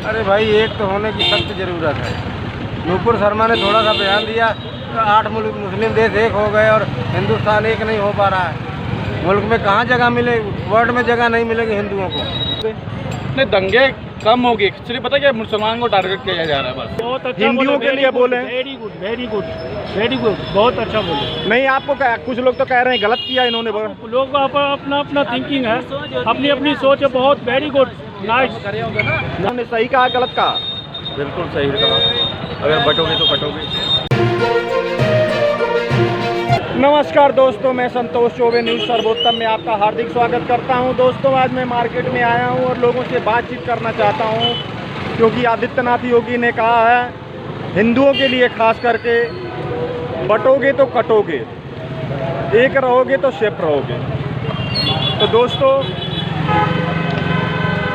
अरे भाई, एक तो होने की सख्त ज़रूरत है। नूपुर शर्मा ने थोड़ा सा बयान दिया तो 8 मुस्लिम देश एक हो गए और हिंदुस्तान एक नहीं हो पा रहा है। मुल्क में कहाँ जगह मिले, वर्ल्ड में जगह नहीं मिलेगी हिंदुओं को। नहीं, दंगे कम होगी। एक्चुअली पता क्या, मुसलमान को टारगेट किया जा रहा है बस। बहुत अच्छा हिंदुओं के लिए बोले। Very good very good very good, बहुत अच्छा बोले। नहीं, आपको कुछ लोग तो कह रहे हैं गलत किया इन्होंने। लोग अपना अपना थिंकिंग है, अपनी अपनी सोच है। बहुत वेरी गुड, नाइस। इन्होंने सही कहा गलत कहा? बिल्कुल सही कहा, अगर बटोगे तो कटोगे। नमस्कार दोस्तों, मैं संतोष चौबे न्यूज़ सर्वोत्तम में आपका हार्दिक स्वागत करता हूं। दोस्तों, आज मैं मार्केट में आया हूं और लोगों से बातचीत करना चाहता हूं, क्योंकि आदित्यनाथ योगी ने कहा है हिंदुओं के लिए खास करके, बटोगे तो कटोगे, एक रहोगे तो शिफ्ट रहोगे। तो दोस्तों,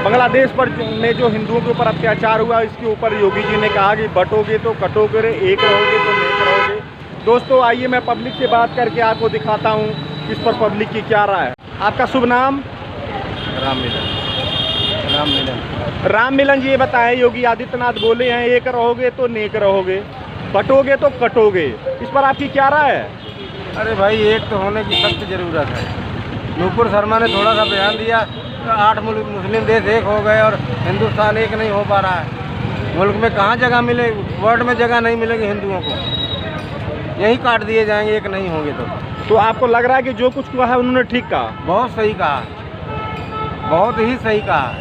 बांग्लादेश पर में जो हिंदुओं के ऊपर अत्याचार हुआ, इसके ऊपर योगी जी ने कहा कि बटोगे तो कटोगे, एक रहोगे तो नेक रहोगे। दोस्तों, आइए मैं पब्लिक से बात करके आपको दिखाता हूं इस पर पब्लिक की क्या राय है। आपका शुभ नाम? राम मिलन। राम मिलन जी, ये बताएं, योगी आदित्यनाथ बोले हैं एक रहोगे तो नेक रहोगे, बटोगे तो कटोगे, इस पर आपकी क्या राय है? अरे भाई, एक तो होने की सख्त ज़रूरत है। नूपुर शर्मा ने थोड़ा सा बयान दिया तो 8 मुस्लिम देश एक हो गए और हिंदुस्तान एक नहीं हो पा रहा है। मुल्क में कहाँ जगह मिले, वर्ल्ड में जगह नहीं मिलेगी हिंदुओं को। यही काट दिए जाएंगे एक नहीं होंगे तो आपको लग रहा है कि जो कुछ हुआ है उन्होंने ठीक कहा? बहुत सही कहा, बहुत ही सही कहा।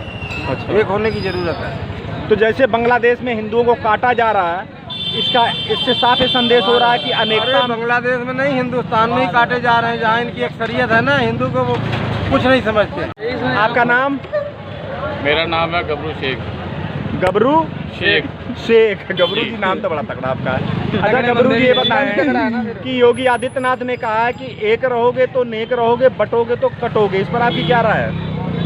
अच्छा, एक होने की ज़रूरत है। तो जैसे बांग्लादेश में हिंदुओं को काटा जा रहा है, इससे साफ ये संदेश हो रहा है कि अनेकता। बांग्लादेश में नहीं, हिंदुस्तान में ही काटे जा रहे हैं, जहाँ इनकी अक्सरियत है ना, हिंदू को वो कुछ नहीं समझते। आपका नाम? मेरा नाम है गबरू शेख। गबरू शेख। गबरू जी, नाम तो बड़ा तगड़ा आपका है। अच्छा गबरू जी, ये बताएं कि योगी आदित्यनाथ ने कहा है कि एक रहोगे तो नेक रहोगे, बटोगे तो कटोगे, इस पर आपकी क्या राय है?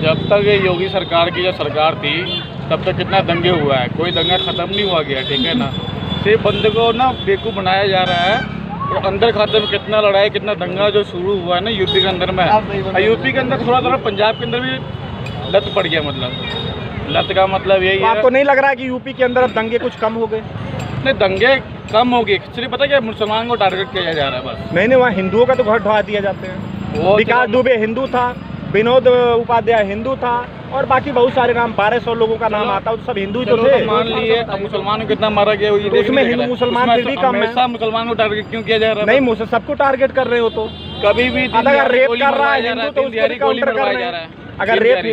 जब तक ये योगी सरकार की जो सरकार थी, तब तक कितना दंगे हुआ है, कोई दंगा ख़त्म नहीं हुआ गया, ठीक है ना। सिर्फ बंदे को ना बेवकूफ़ बनाया जा रहा है, और अंदर खाते में कितना लड़ाई, कितना दंगा जो शुरू हुआ है ना यूपी के अंदर में, यूपी के अंदर थोड़ा पंजाब के अंदर भी लत पड़ गया। मतलब लत का मतलब यही है। आपको नहीं लग रहा है कि यूपी के अंदर अब दंगे कुछ कम हो गए? नहीं, दंगे कम हो गए। एक्चुअली पता क्या, मुसलमान को टारगेट किया जा रहा है बस। नहीं, वहाँ हिंदुओं का तो घर ढवा दिया जाते हैं। विकास दुबे हिंदू था, विनोद उपाध्याय हिंदू था, और बाकी बहुत सारे नाम, 1200 लोगों का नाम आता है, तो सब हिंदू ही तो थे। मान लिए, अब मुसलमान को कितना मारा गया, तो उसमें हिंदू मुसलमान फिर भी कम है। मुसलमान को टारगेट क्यों किया जा रहा है? नहीं, सबको टारगेट कर रहे हो तो कभी भी अगर रेप कर रहा है हिंदू तो उसका भी काउंटर कर रहे हैं। अगर रेप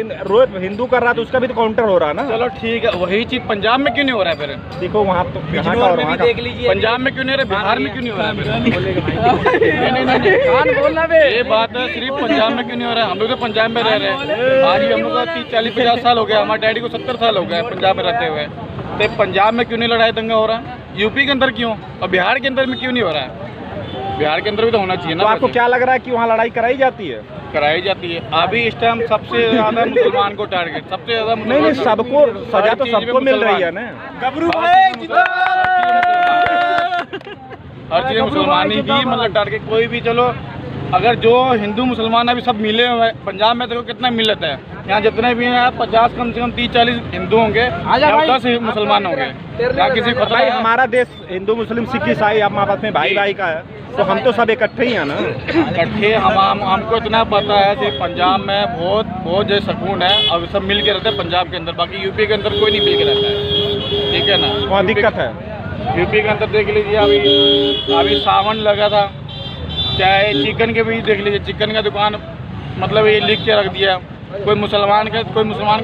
हिंदू कर रहा है तो उसका भी तो काउंटर हो रहा है ना। चलो ठीक है, वही चीज पंजाब में क्यों नहीं हो रहा है फिर? देखो वहाँ तो देख लीजिए, पंजाब में क्यों नहीं हो रहा, बिहार में क्यों नहीं हो रहा है? ये बात है, सिर्फ पंजाब में क्यों नहीं हो रहा है? हम लोग तो पंजाब में रह रहे हैं, आज ही हम लोग का 30, 40, 50 साल हो गया, हमारे डैडी को 70 साल हो गए पंजाब में रहते हुए। तो पंजाब में क्यों नहीं लड़ाई दंगा हो रहा है? यूपी के अंदर क्यों, और बिहार के अंदर में क्यों नहीं हो रहा है? बिहार के अंदर भी तो होना चाहिए ना। तो आपको क्या लग रहा है कि वहाँ लड़ाई कराई जाती है? कराई जाती है। अभी इस टाइम सबसे ज्यादा मुसलमान को टारगेट, सबसे ज्यादा नहीं, सबको सजा तो सबको मिल रही है ना। हर चीज मुसलमान ही मतलब टारगेट। कोई भी, चलो अगर जो हिंदू मुसलमान अभी सब मिले हुए हैं, पंजाब में देखो कितना मिलत है, यहाँ जितने भी हैं 50 कम से कम 30-40 हिंदू होंगे, 10 मुसलमान होंगे। यहाँ किसी खतरा भाई, हमारा देश हिंदू मुस्लिम सिख ईसाई आपस में भाई भाई का है, तो हम तो सब इकट्ठे ही हैं ना। इकट्ठे हमको इतना पता है कि पंजाब में बहुत जो सुकून है, और सब मिल के रहते हैं पंजाब के अंदर। बाकी यूपी के अंदर कोई नहीं मिल के रहता है, ठीक है ना, वहाँ दिक्कत है। यूपी के अंदर देख लीजिए, अभी सावन लगा था, चाहे चिकन के भी देख लीजिए, चिकन का दुकान मतलब ये लिख के रख दिया। कोई मुसलमान का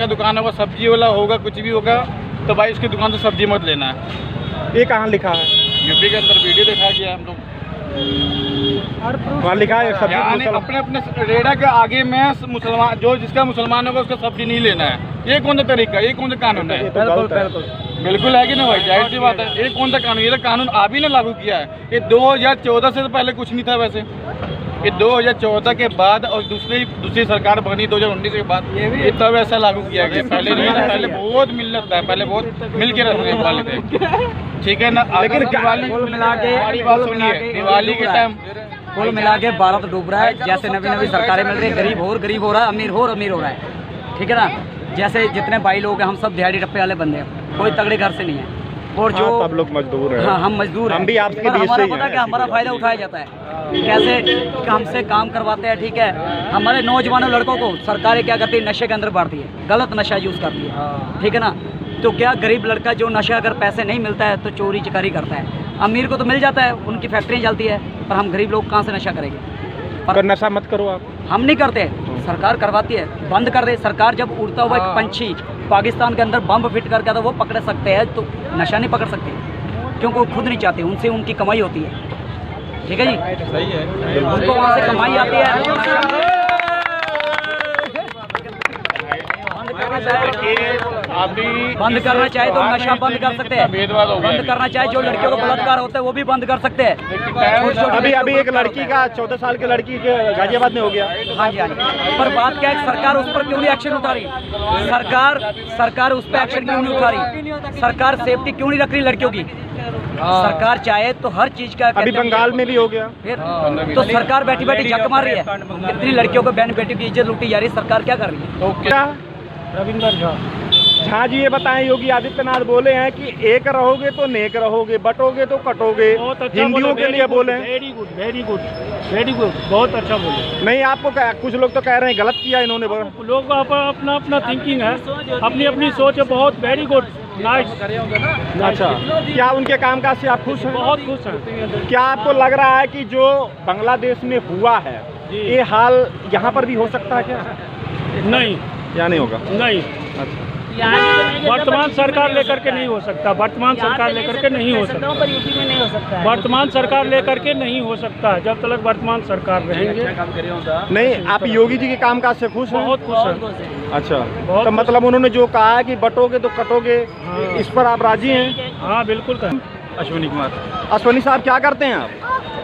दुकान होगा, सब्जी वाला होगा, कुछ भी होगा, तो भाई उसकी दुकान से सब्जी मत लेना है। ये कहाँ लिखा है? यूपी के अंदर वीडियो दिखा गया हम लोग, वहाँ लिखा है सब्जी अपने अपने रेड़ा के आगे में मुसलमान, जो जिसका मुसलमान होगा उसका सब्जी नहीं लेना है। ये कौन सा तरीका, ये कौन सा कानून है? बिल्कुल है कि ना भाई, जाहिर सी बात है। ये कौन सा कानून, ये तो कानून आप ही ने लागू किया है। ये 2014 से तो पहले कुछ नहीं था वैसे, ये 2014 के बाद और दूसरी सरकार बनी 2019 के बाद ये तब ऐसा लागू किया गया। पहले नहीं था, पहले बहुत मिलत था, पहले बहुत मिल के रहते वाले थे, ठीक है ना। लेकिन दिवाली के टाइम कुल मिला के भारत डूब रहा है। जैसे नवी नवी सरकारें मिल रही है, गरीब हो रहा है, अमीर हो रहा है, ठीक है ना। जैसे जितने भाई लोग हैं, हम सब दिहाड़ी टप्पे वाले बंदे हैं। कोई तगड़े घर से नहीं है। और जो सब लोग मजदूर हैं। हाँ, हम मजदूर हैं। हम भी आपके पर बीच से हमारा ही पता हैं। क्या हमारा फायदा उठाया जाता है कैसे कि हमसे काम करवाते हैं, ठीक है। हमारे नौजवानों लड़कों को सरकारें क्या करती है, नशे के अंदर बढ़ती है, गलत नशा यूज़ करती है, ठीक है ना। तो क्या गरीब लड़का जो नशा अगर पैसे नहीं मिलता है तो चोरी चकारी करता है। अमीर को तो मिल जाता है, उनकी फैक्ट्री चलती है, पर हम गरीब लोग कहाँ से नशा करेंगे। पर नशा मत करो आप। हम नहीं करते, सरकार करवाती है, बंद कर दे सरकार। जब उड़ता हुआ एक पंछी पाकिस्तान के अंदर बम फिट करके तो वो पकड़ सकते हैं, तो नशा नहीं पकड़ सकते क्योंकि वो खुद नहीं चाहते, उनसे उनकी कमाई होती है, ठीक है जी। सही है, उनको वहाँ से कमाई आती है। बंद करना चाहे तो नशा बंद कर सकते हैं, भेदभाव हो गया बंद करना चाहे जो लड़कियों को बलात्कार होता है वो भी बंद कर सकते हैं। अभी एक लड़की का 14 साल की लड़की के गाजियाबाद में हो गया। हाँ जी, हाँ जी। पर बात क्या है, सरकार उस पर क्यों नहीं एक्शन उठा रही? सरकार उस पर एक्शन क्यों नहीं उठा रही? सरकार सेफ्टी क्यों नहीं रख रही लड़कियों की? सरकार चाहे तो हर चीज का अभी बंगाल में भी हो गया। फिर तो सरकार बैठी बैठी जक मार रही है, कितनी लड़कियों को बहन बेटियों की इज्जत लूटी जा रही है, सरकार क्या कर रही है? तो क्या रविंदर झा। झा जी ये बताएं, योगी आदित्यनाथ बोले हैं कि एक रहोगे तो नेक रहोगे, बटोगे तो कटोगे, बहुत अच्छा हिंदुओं के लिए बोले हैं। Very good, very good, very good, बहुत अच्छा बोले। नहीं आपको कुछ लोग तो कह रहे हैं गलत किया इन्होंने। लोग अपना अपना थिंकिंग है, अपनी अपनी सोच है। बहुत वेरी गुड, नाइस। अच्छा, क्या उनके कामकाज से आप खुश हैं? बहुत खुश हैं। क्या आपको लग रहा है कि जो बांग्लादेश में हुआ है ये हाल यहाँ पर भी हो सकता है क्या? नहीं, या नहीं होगा? नहीं, वर्तमान सरकार लेकर के नहीं हो सकता, वर्तमान सरकार लेकर के नहीं हो सकता, वर्तमान सरकार लेकर के नहीं हो सकता जब तक वर्तमान सरकार रहेंगे। नहीं, आप योगी जी के कामकाज से खुश हैं? बहुत खुश हैं। अच्छा, बहुत तो मतलब उन्होंने जो कहा है कि बटोगे तो कटोगे, इस पर आप राजी हैं? हाँ बिल्कुल कर। अश्विनी कुमार, अश्विनी साहब क्या करते हैं आप?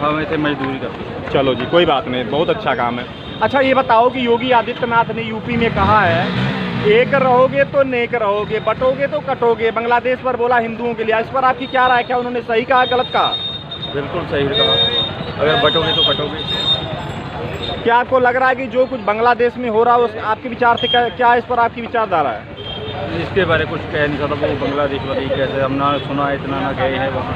हम ऐसे मजदूरी करते हैं। चलो जी, कोई बात नहीं, बहुत अच्छा काम है। अच्छा ये बताओ कि योगी आदित्यनाथ ने यूपी में कहा है एक रहोगे तो नेक रहोगे, बटोगे तो कटोगे, बांग्लादेश पर बोला हिंदुओं के लिए, इस पर आपकी क्या राय? क्या उन्होंने सही कहा गलत कहा? बिल्कुल सही कहा, अगर बटोगे तो कटोगे। क्या आपको लग रहा है कि जो कुछ बांग्लादेश में हो रहा है आपके विचार से क्या इस पर आपकी विचारधारा है? इसके बारे कुछ कह नहीं सकता, वो बांग्लादेश वाली कैसे हम ना सुना, इतना ना गए हैं वहाँ।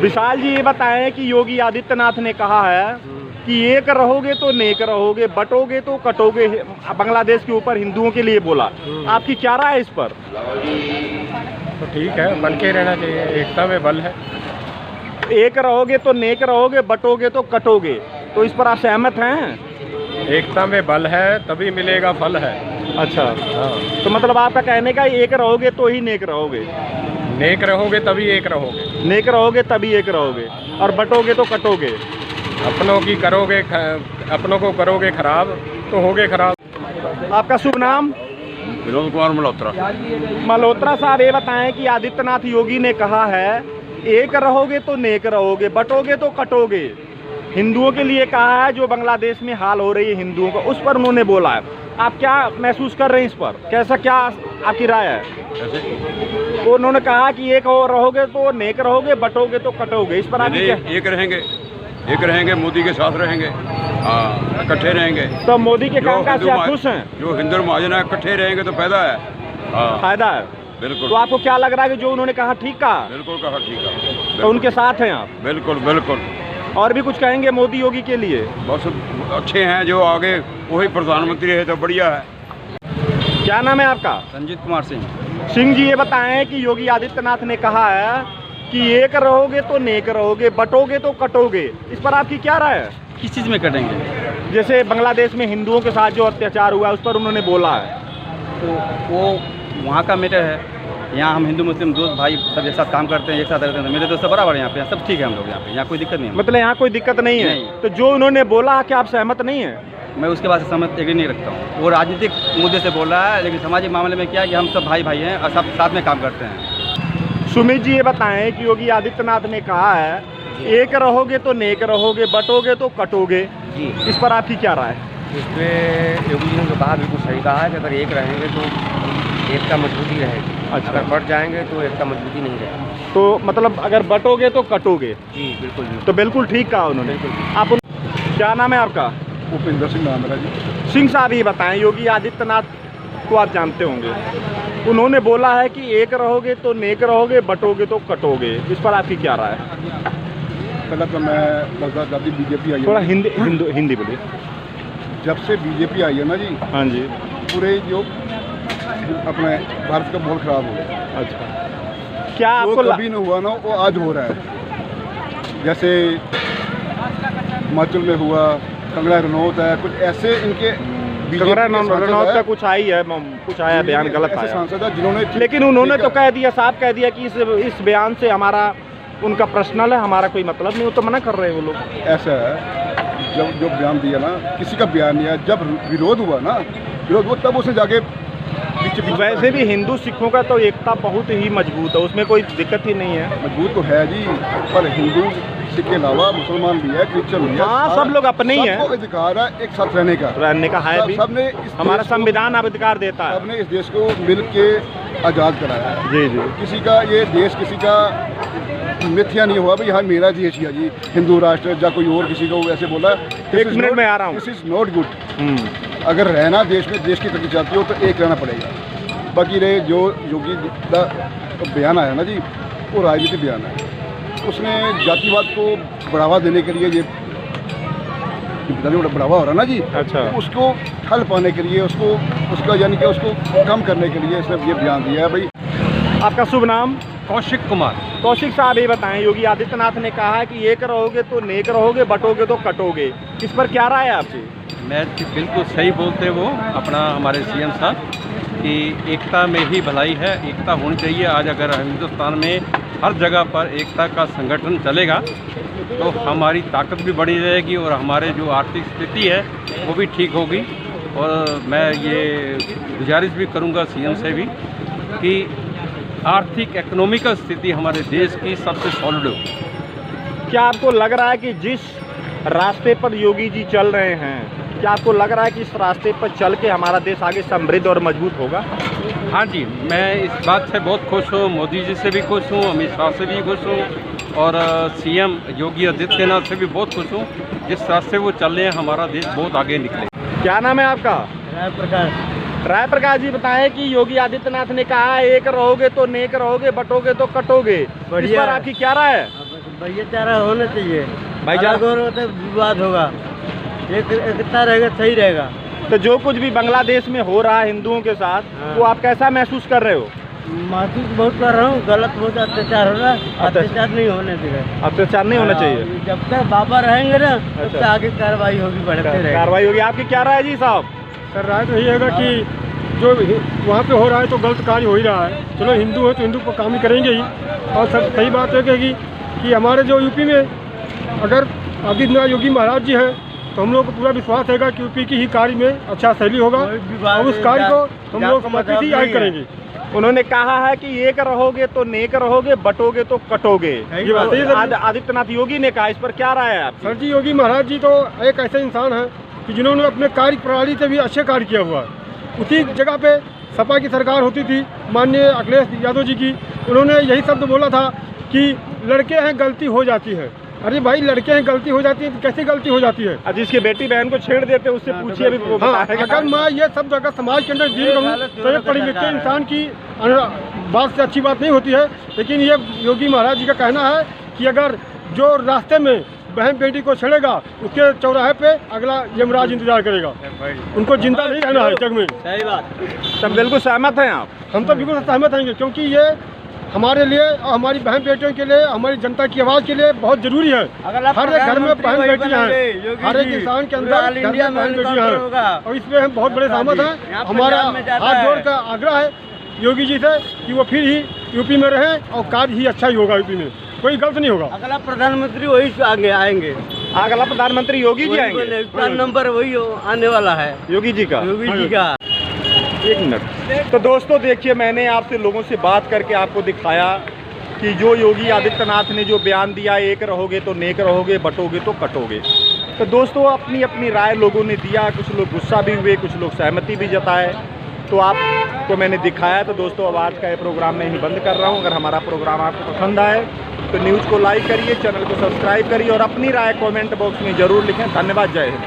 विशाल जी ये बताएं कि योगी आदित्यनाथ ने कहा है कि एक रहोगे तो नेक रहोगे, बटोगे तो कटोगे, बांग्लादेश के ऊपर हिंदुओं के लिए बोला। आपकी क्या राय है इस पर? तो ठीक है, बन के रहना चाहिए, एकता में बल है। एक रहोगे तो नेक रहोगे, बटोगे तो कटोगे, तो इस पर आप सहमत हैं? एकता में बल है तभी मिलेगा फल है। अच्छा, तो मतलब आपका कहने का एक रहोगे तो ही नेक रहोगे, नेक रहोगे तभी एक रहोगे, नेक रहोगे तभी एक रहोगे, और बटोगे तो कटोगे। अपनों को करोगे खराब तो होगे खराब। आपका शुभ नाम? विनोद कुमार मल्होत्रा। मल्होत्रा साहब ये बताएं कि आदित्यनाथ योगी ने कहा है एक रहोगे तो नेक रहोगे, बटोगे तो कटोगे, हिंदुओं के लिए कहा है। जो बांग्लादेश में हाल हो रही है हिंदुओं का, उस पर उन्होंने बोला है। आप क्या महसूस कर रहे हैं इस पर? कैसा, क्या आपकी राय है? उन्होंने कहा कि एक रहोगे तो नेक रहोगे, बटोगे तो कटोगे, इस पर आप एक रहेंगे, मोदी के साथ रहेंगे, इकट्ठे रहेंगे। तो मोदी के कामकाज से आप खुश हैं? जो हिंदू महाजन है इकट्ठे रहेंगे तो फायदा है। फायदा है, बिल्कुल। तो आपको क्या लग रहा है कि जो उन्होंने कहा ठीक कहा? बिल्कुल कहा, ठीक है, तो उनके साथ हैं आप? बिल्कुल बिल्कुल। और भी कुछ कहेंगे मोदी योगी के लिए? बस अच्छे हैं, जो आगे वही प्रधानमंत्री है तो बढ़िया है। क्या नाम है आपका? संजीत कुमार सिंह। सिंह जी ये बताएं कि योगी आदित्यनाथ ने कहा है कि एक रहोगे तो नेक रहोगे, बटोगे तो कटोगे, इस पर आपकी क्या राय है? किस चीज़ में कटेंगे? जैसे बांग्लादेश में हिंदुओं के साथ जो अत्याचार हुआ है उस पर उन्होंने बोला है। तो वो वहाँ का मैटर है। यहाँ हम हिंदू मुस्लिम दोस्त भाई सब एक साथ काम करते हैं, एक साथ रहते हैं, मेरे दोस्त बराबर यहाँ पे सब ठीक है, हम लोग यहाँ पे, यहाँ कोई दिक्कत नहीं है। मतलब यहाँ कोई दिक्कत नहीं है? नहीं। तो जो उन्होंने बोला कि आप सहमत नहीं है? मैं उसके बाद से सहमत एग्री नहीं रखता हूँ। वो राजनीतिक मुद्दे से बोल रहा है, लेकिन सामाजिक मामले में क्या है कि हम सब भाई भाई हैं और सब साथ में काम करते हैं। सुमित जी ये बताएं कि योगी आदित्यनाथ ने कहा है एक रहोगे तो नेक रहोगे, बटोगे तो कटोगे जी, इस पर आपकी क्या राय है? इसमें योगी जी ने जो कहा बिल्कुल सही कहा है कि अगर एक रहेंगे तो एकता मजबूती रहेगी। अच्छा। अगर बढ़ जाएंगे तो एकता मजबूती नहीं रहेगी। तो मतलब अगर बटोगे तो कटोगे, जी बिल्कुल बिल्कुल। तो बिल्कुल ठीक कहा उन्होंने। आप क्या नाम है आपका? उपेंद्र सिंह नाम है जी। सिंह साहब ये बताएं योगी आदित्यनाथ उनको आप जानते होंगे। उन्होंने बोला है कि एक रहोगे तो नेक रहोगे, बटोगे तो कटोगे। इस पर आपकी क्या राय है? पहले तो मैं बता दादी बीजेपी आई है, थोड़ा हिंदी बोलिए। जब से बीजेपी आई है ना जी, हाँ जी। पूरे जो अपने भारत का माहौल खराब हो गया। अच्छा, क्या जो आपको कभी नहीं हुआ ना वो आज हो रहा है। जैसे हिमाचल में हुआ, कंगना रनौत है, कुछ ऐसे इनके कंगना रनौत का कुछ आई है, कुछ आया बयान गलत ऐसे आया, सांसद है जिन्होंने, लेकिन उन्होंने तो कह दिया, साफ कह दिया कि इस बयान से हमारा, उनका पर्सनल है, हमारा कोई मतलब नहीं। वो तो मना कर रहे हैं वो लोग। ऐसा है जब जो बयान दिया ना, किसी का बयान नहीं है, जब विरोध हुआ ना, विरोध हुआ तब उसने जाके वैसे भी हिंदू सिखों का तो एकता बहुत ही मजबूत है, उसमें कोई दिक्कत ही नहीं है। मजबूत तो है जी, पर हिंदू सिख के अलावा मुसलमान भी है, क्रिश्चियन भी है। हाँ, सब लोग अपने ही हैं। सबको अधिकार है एक साथ रहने का है भी। सबने हमारा संविधान अधिकार देता है। सबने इस देश को मिल के आज़ाद कराया है। जी जी। किसी का ये देश किसी का मिथ्या नहीं हुआ भाई हाँ मेरा देश है जी हिंदू राष्ट्र, या कोई और किसी को ऐसे बोला। एक मिनट में आ रहा हूँ। This is not good. अगर रहना देश में, देश की तरक्की चाहती हो तो एक रहना पड़ेगा। बाकी रहे जो योगी का बयान आया ना जी, वो राजनीतिक बयान है। उसने जातिवाद को बढ़ावा देने के लिए, ये बढ़ावा हो रहा है ना जी, अच्छा, उसको ठल पाने के लिए, उसका यानी कि उसको कम करने के लिए इसने ये बयान दिया है। भाई आपका शुभ नाम? कौशिक कुमार। कौशिक साहब, ये बताएं, योगी आदित्यनाथ ने कहा है कि एक रहोगे तो नेक रहोगे, बटोगे तो कटोगे। इस पर क्या राय है आपकी? मैं बिल्कुल सही बोलते वो अपना हमारे सीएम साहब कि एकता में ही भलाई है, एकता होनी चाहिए। आज अगर हिंदुस्तान में हर जगह पर एकता का संगठन चलेगा तो हमारी ताकत भी बढ़ी रहेगी और हमारे जो आर्थिक स्थिति है वो भी ठीक होगी। और मैं ये गुजारिश भी करूँगा सीएम से भी कि आर्थिक इकोनॉमिकल स्थिति हमारे देश की सबसे सॉलिड हो। क्या आपको लग रहा है कि जिस रास्ते पर योगी जी चल रहे हैं, क्या आपको लग रहा है कि इस रास्ते पर चल के हमारा देश आगे समृद्ध और मजबूत होगा? हाँ जी, मैं इस बात से बहुत खुश हूँ। मोदी जी से भी खुश हूँ, अमित शाह से भी खुश हूँ और सीएम योगी आदित्यनाथ से भी बहुत खुश हूँ। जिस रास्ते वो चल रहे हैं हमारा देश बहुत आगे निकले। क्या नाम है आपका? राय प्रकाश। राय प्रकाश जी, बताएं कि योगी आदित्यनाथ ने कहा एक रहोगे तो नेक रहोगे, बटोगे तो कटोगे। इस पर आपकी क्या राय है? भाईचारा होना चाहिए, भाईचारा तो विवाद होगा, एकता रहेगा सही रहेगा। तो जो कुछ भी बांग्लादेश में हो रहा है हिंदुओं के साथ, वो आप कैसा महसूस कर रहे हो? महसूस बहुत कर रहा हूँ, गलत बहुत अत्याचार हो रहा है, अत्याचार नहीं होने देगा। अत्याचार नहीं होना चाहिए। जब तक बाबा रहेंगे ना तब तक आगे कार्रवाई होगी, बढ़ते रहेगी कार्रवाई होगी। आपकी क्या राय है जी साहब? सर, राय तो यही होगा कि जो वहाँ पे हो रहा है तो गलत कार्य हो ही रहा है। चलो हिंदू है तो हिंदू को काम ही करेंगे ही। और सर सही बात है कि हमारे जो यूपी में अगर आदित्यनाथ योगी महाराज जी हैं तो हम लोग को पूरा विश्वास है कि यूपी की ही कार्य में अच्छा शैली होगा और उस कार्य को हम लोग समर्पित ही आगे करेंगे। उन्होंने कहा है कि एक रहोगे तो नेक रहोगे, बटोगे तो कटोगे। ये बात है आदित्यनाथ योगी ने कहा, इस पर क्या राय है आप? सर जी, योगी महाराज जी तो एक ऐसे इंसान हैं कि जिन्होंने अपने कार्य प्रणाली से भी अच्छे कार्य किया हुआ है। उसी जगह पे सपा की सरकार होती थी माननीय अखिलेश यादव जी की, उन्होंने यही शब्द बोला था कि लड़के हैं गलती हो जाती है। अरे भाई, लड़के हैं गलती हो जाती है तो कैसे गलती हो जाती है? जिसके बेटी बहन को छेड़ देते उससे पूछिए अभी वो बताएगा। अगर मैं ये सब अगर समाज के अंदर डील करूँ तो ये पढ़े लिखे इंसान की बात से अच्छी बात नहीं होती है। लेकिन ये योगी महाराज जी का कहना है कि अगर जो रास्ते में बहन बेटी को छेड़ेगा उसके चौराहे पे अगला यमराज इंतजार करेगा, उनको जिंदा नहीं रहना है जग में। सही बात। सब बिल्कुल सहमत हैं आप? हम तो बिल्कुल सहमत हैं, क्योंकि ये हमारे लिए और हमारी बहन बेटियों के लिए, हमारी जनता की आवाज़ के लिए बहुत जरूरी है। हर एक घर में बहन बेटियां हैं, हर एक इंसान के अंदर बहन बेटियां हैं और इसमें हम बहुत बड़े सहमत हैं। हमारा हाथ जोड़ का आग्रह है योगी जी से कि वो फिर ही यूपी में रहें और कार्य ही अच्छा ही होगा, यूपी में कोई गलत नहीं होगा। अगला प्रधानमंत्री वही आगे आएंगे, अगला प्रधानमंत्री योगी जी आएंगे। नंबर वही आने वाला है योगी जी का। योगी जी का। एक मिनट। तो दोस्तों देखिए, मैंने आपसे लोगों से बात करके आपको दिखाया कि जो योगी आदित्यनाथ ने जो बयान दिया, एक रहोगे तो नेक रहोगे, बटोगे तो कटोगे। तो दोस्तों अपनी अपनी राय लोगों ने दिया, कुछ लोग गुस्सा भी हुए, कुछ लोग सहमति भी जताए। तो आपको मैंने दिखाया। तो दोस्तों अब आज का ये प्रोग्राम मैं ही बंद कर रहा हूँ। अगर हमारा प्रोग्राम आपको पसंद आए तो न्यूज़ को लाइक करिए, चैनल को सब्सक्राइब करिए और अपनी राय कमेंट बॉक्स में ज़रूर लिखें। धन्यवाद। जय हिंद।